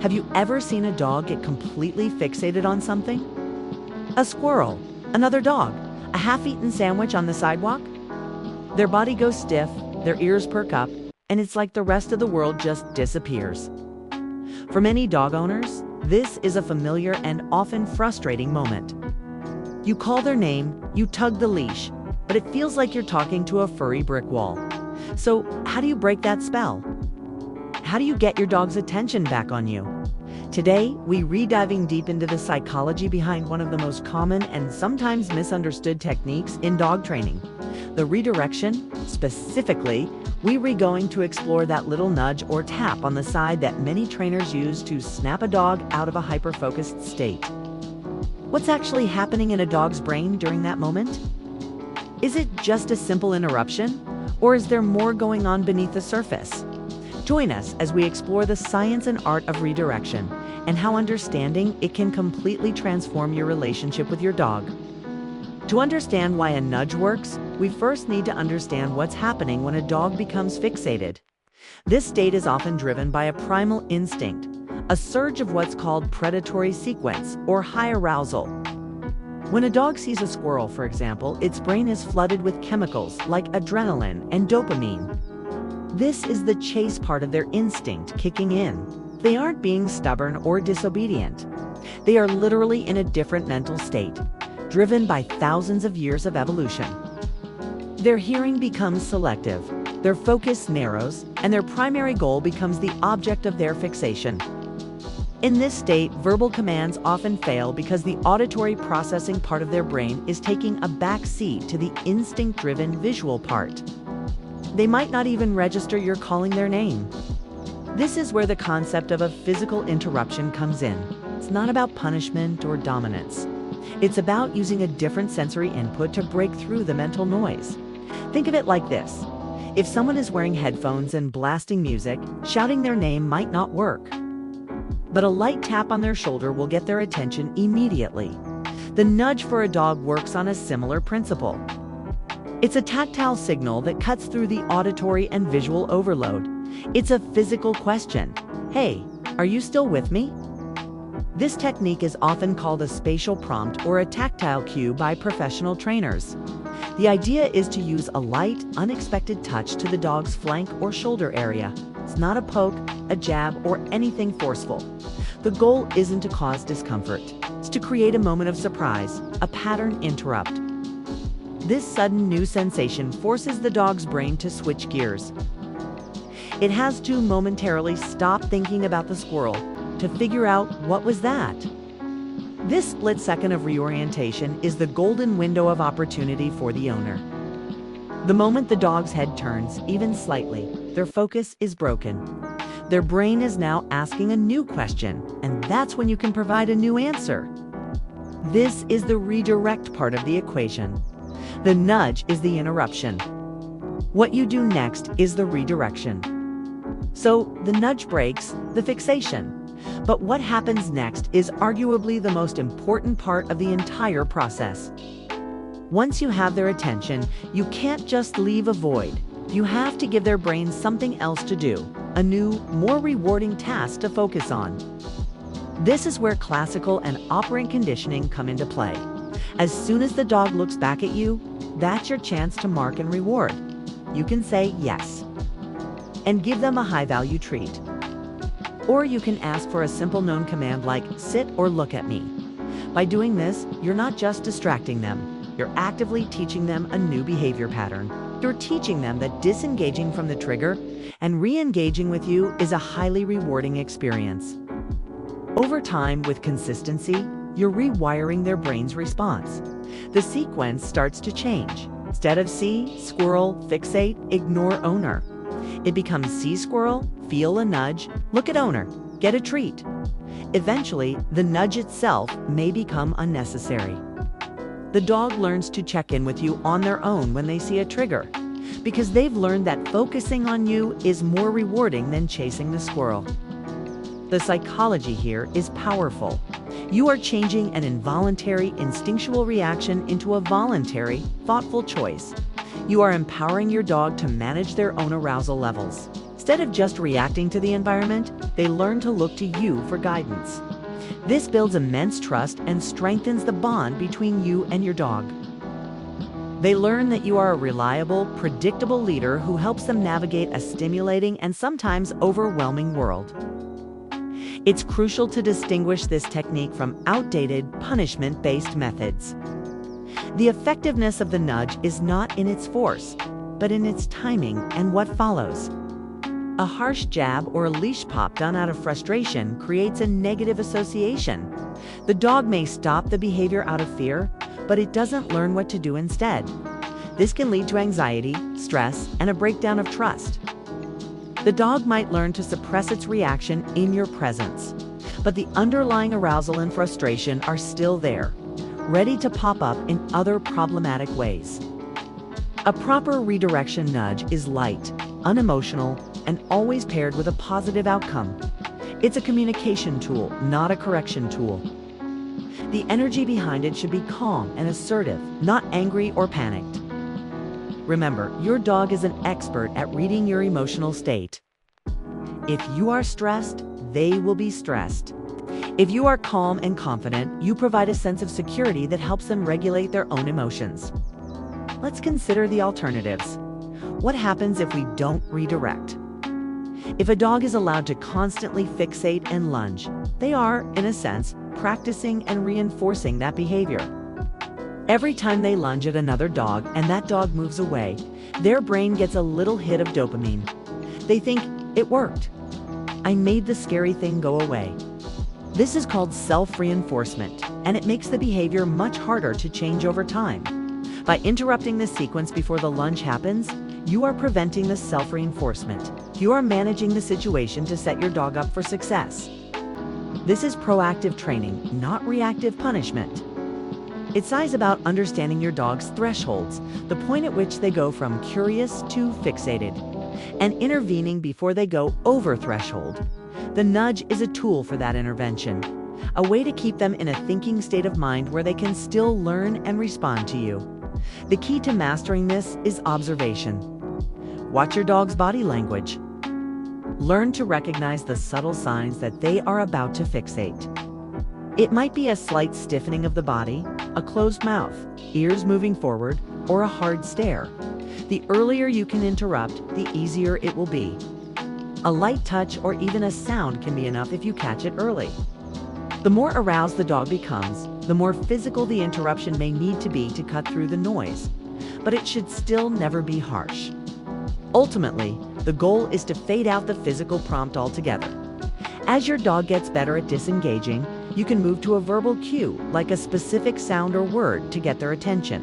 Have you ever seen a dog get completely fixated on something? A squirrel, another dog, a half-eaten sandwich on the sidewalk? Their body goes stiff, their ears perk up, and it's like the rest of the world just disappears. For many dog owners, this is a familiar and often frustrating moment. You call their name, you tug the leash, but it feels like you're talking to a furry brick wall. So, how do you break that spell? How do you get your dog's attention back on you? Today, we diving deep into the psychology behind one of the most common and sometimes misunderstood techniques in dog training, the redirection. Specifically, we're going to explore that little nudge or tap on the side that many trainers use to snap a dog out of a hyper-focused state. What's actually happening in a dog's brain during that moment? Is it just a simple interruption, or is there more going on beneath the surface? Join us as we explore the science and art of redirection and how understanding it can completely transform your relationship with your dog. To understand why a nudge works, we first need to understand what's happening when a dog becomes fixated. This state is often driven by a primal instinct, a surge of what's called predatory sequence or high arousal. When a dog sees a squirrel, for example, its brain is flooded with chemicals like adrenaline and dopamine. This is the chase part of their instinct kicking in. They aren't being stubborn or disobedient. They are literally in a different mental state, driven by thousands of years of evolution. Their hearing becomes selective, their focus narrows, and their primary goal becomes the object of their fixation. In this state, verbal commands often fail because the auditory processing part of their brain is taking a back seat to the instinct-driven visual part. They might not even register you're calling their name. This is where the concept of a physical interruption comes in. It's not about punishment or dominance. It's about using a different sensory input to break through the mental noise. Think of it like this. If someone is wearing headphones and blasting music, shouting their name might not work. But a light tap on their shoulder will get their attention immediately. The nudge for a dog works on a similar principle. It's a tactile signal that cuts through the auditory and visual overload. It's a physical question. Hey, are you still with me? This technique is often called a spatial prompt or a tactile cue by professional trainers. The idea is to use a light, unexpected touch to the dog's flank or shoulder area. It's not a poke, a jab, or anything forceful. The goal isn't to cause discomfort. It's to create a moment of surprise, a pattern interrupt. This sudden new sensation forces the dog's brain to switch gears. It has to momentarily stop thinking about the squirrel to figure out what was that. This split second of reorientation is the golden window of opportunity for the owner. The moment the dog's head turns, even slightly, their focus is broken. Their brain is now asking a new question, and that's when you can provide a new answer. This is the redirect part of the equation. The nudge is the interruption. What you do next is the redirection. So the nudge breaks the fixation. But what happens next is arguably the most important part of the entire process. Once you have their attention, you can't just leave a void. You have to give their brains something else to do, a new, more rewarding task to focus on. This is where classical and operant conditioning come into play. As soon as the dog looks back at you, that's your chance to mark and reward. You can say yes and give them a high-value treat. Or you can ask for a simple known command like sit or look at me. By doing this, you're not just distracting them, you're actively teaching them a new behavior pattern. You're teaching them that disengaging from the trigger and re-engaging with you is a highly rewarding experience. Over time, with consistency, you're rewiring their brain's response. The sequence starts to change. Instead of see, squirrel, fixate, ignore owner, it becomes see squirrel, feel a nudge, look at owner, get a treat. Eventually, the nudge itself may become unnecessary. The dog learns to check in with you on their own when they see a trigger, because they've learned that focusing on you is more rewarding than chasing the squirrel. The psychology here is powerful. You are changing an involuntary, instinctual reaction into a voluntary, thoughtful choice. You are empowering your dog to manage their own arousal levels. It's Instead of just reacting to the environment, they learn to look to you for guidance. This builds immense trust and strengthens the bond between you and your dog. They learn that you are a reliable, predictable leader who helps them navigate a stimulating and sometimes overwhelming world. It's crucial to distinguish this technique from outdated, punishment-based methods. The effectiveness of the nudge is not in its force, but in its timing and what follows. A harsh jab or a leash pop done out of frustration creates a negative association. The dog may stop the behavior out of fear, but it doesn't learn what to do instead. This can lead to anxiety, stress, and a breakdown of trust. The dog might learn to suppress its reaction in your presence, but the underlying arousal and frustration are still there, ready to pop up in other problematic ways. A proper redirection nudge is light, unemotional, and always paired with a positive outcome. It's a communication tool, not a correction tool. The energy behind it should be calm and assertive, not angry or panicked. Remember, your dog is an expert at reading your emotional state. If you are stressed, they will be stressed. If you are calm and confident, you provide a sense of security that helps them regulate their own emotions. Let's consider the alternatives. What happens if we don't redirect? If a dog is allowed to constantly fixate and lunge, they are, in a sense, practicing and reinforcing that behavior. Every time they lunge at another dog and that dog moves away, their brain gets a little hit of dopamine. They think, it worked. I made the scary thing go away. This is called self-reinforcement, and it makes the behavior much harder to change over time. By interrupting the sequence before the lunge happens, you are preventing the self-reinforcement. You are managing the situation to set your dog up for success. This is proactive training, not reactive punishment. It's about understanding your dog's thresholds, the point at which they go from curious to fixated, and intervening before they go over threshold. The nudge is a tool for that intervention, a way to keep them in a thinking state of mind where they can still learn and respond to you. The key to mastering this is observation. Watch your dog's body language. Learn to recognize the subtle signs that they are about to fixate. It might be a slight stiffening of the body, a closed mouth, ears moving forward, or a hard stare. The earlier you can interrupt, the easier it will be. A light touch or even a sound can be enough if you catch it early. The more aroused the dog becomes, the more physical the interruption may need to be to cut through the noise, but it should still never be harsh. Ultimately, the goal is to fade out the physical prompt altogether. As your dog gets better at disengaging, you can move to a verbal cue, like a specific sound or word, to get their attention.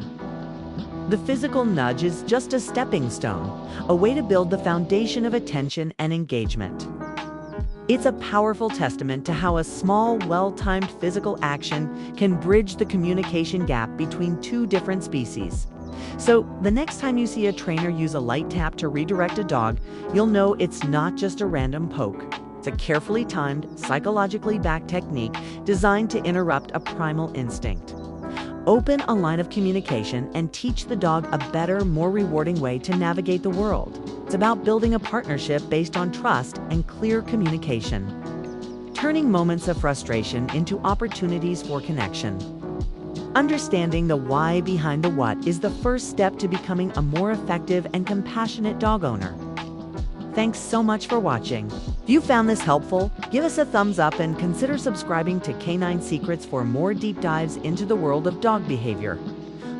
The physical nudge is just a stepping stone, a way to build the foundation of attention and engagement. It's a powerful testament to how a small, well-timed physical action can bridge the communication gap between two different species. So, the next time you see a trainer use a light tap to redirect a dog, you'll know it's not just a random poke. It's a carefully timed, psychologically backed technique designed to interrupt a primal instinct. Open a line of communication and teach the dog a better, more rewarding way to navigate the world. It's about building a partnership based on trust and clear communication, turning moments of frustration into opportunities for connection. Understanding the why behind the what is the first step to becoming a more effective and compassionate dog owner. Thanks so much for watching. If you found this helpful, give us a thumbs up and consider subscribing to Canine Secrets for more deep dives into the world of dog behavior.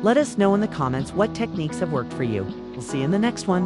Let us know in the comments what techniques have worked for you. We'll see you in the next one.